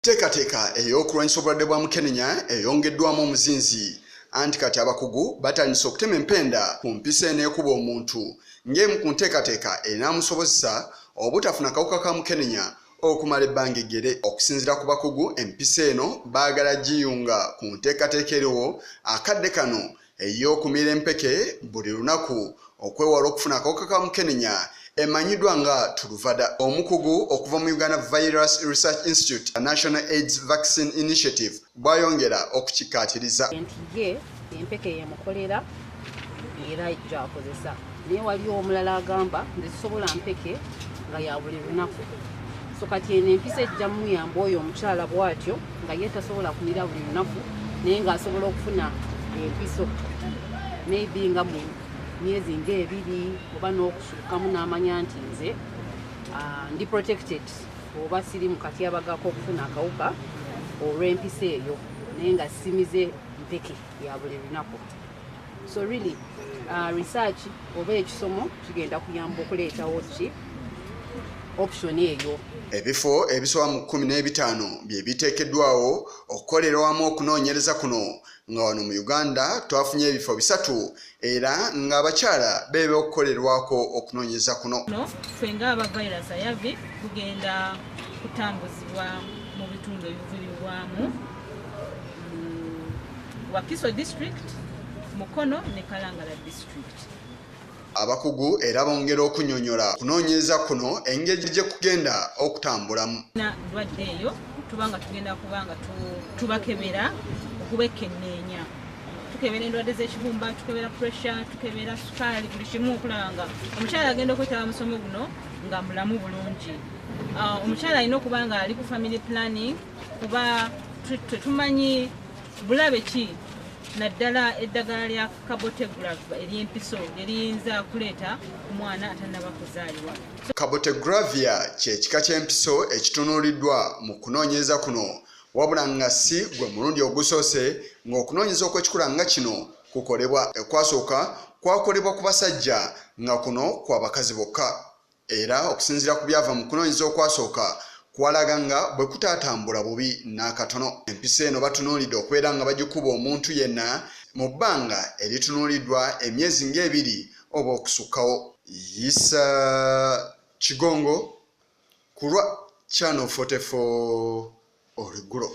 Teekateeka ey'okulwanyisa obulwadde bwa mukenenya eyongeddwamu omuzinzi anti kati abakugu batandise okutema empenda ku mpisa eno ekuba omuntu ng'emu ku nteekateeka enaamusobozesa obutafuna kawuka ka mukenenya okumala ebbanga eggere. Okusinziira ku bakugu, empisa eno baagala giyunga ku nteekateeka eriwo akadde kano ey'okumira empeke buli lunaku okwewala okufuna akawuka ka mukenenya emanyiddwa nga Truvada. Omukugu okuva mu Uganda Virus Research Institute, a National AIDS Vaccine Initiative, bwayongera okukikkaatiriza nti ye empeke yemukolera era ejja akozesa, naye waliwo omulala agamba nti zisobola mpeke nga ya buli lunaku. So kati eno empisa ejja muyamba oyo omukyala bw'atyo nga ye tasobola kumira buli lunaku naye ng'asobola okufuna empiso maybe nga mu myezi ng'ebiri oba n'okusukkamu n'amanya nti nze ndi protected oba siri mu katyabagako okufuna akawuka olw'empisa eyo naye nga simize mpeke ya buli lunaku. So really research oba ekisomo kigenda kuyamba okuleetawo ki option eyo. Ebifo ebisoba mu 15 bye biteekeddwawo okukolera wamu okunoonyereza kuno nga wano mu Uganda twafunye ebifo 3 era ng'abakyala beebe okukolerwako okunoonyereza kuno. Ffe ng'aba virus ayavi tugenda kutambuzibwa mu bitundu ebivurirwamu Wakiso district, Mukono ne Kalangala district. Abakugu era bongera okunnyonnyola kunoonyereza kuno engeri gye kugenda okutambulamu. Na ndwadde eyo tubanga tugenda kubanga tubakebera okubekenneenya. Tukebera endwadde z'ekibumba, tukebera pressure, tukebera sukaali, buli kimu okulanga omukyala agenda okwetaba musomo guno nga mulamu bulungi. Omukyala alina okuba nga ali ku family planning kuba tetumanyi bulabe ki naddala eddagala lya cabotegravir ery'empiso eriyinza kuleeta ku mwana atannaba kuzaalibwa. Cabotegravir ky'ekika ky'empiso ekitunuuliddwa mu kunoonyereza kuno, wabula nga si gwe mulundi ogusoose ng'okunoonyereza okw'ekikula nga kino kukolebwa. Ekwasooka kwakolebwa ku basajja nga kuno kwa bakazi bokka, era okusinziira ku byava mu kunoonyereza okwasooka kwalaga nga bwe kutaatambula bubi n'akatono. Empisa eno batunuulidde okubeera nga bagikuba omuntu yenna mu bbanga eritunuuliddwa emyezi ng'ebiri oba okusukkawo. Yisa Kigongo ku lwa Channel 44 Oluggulo.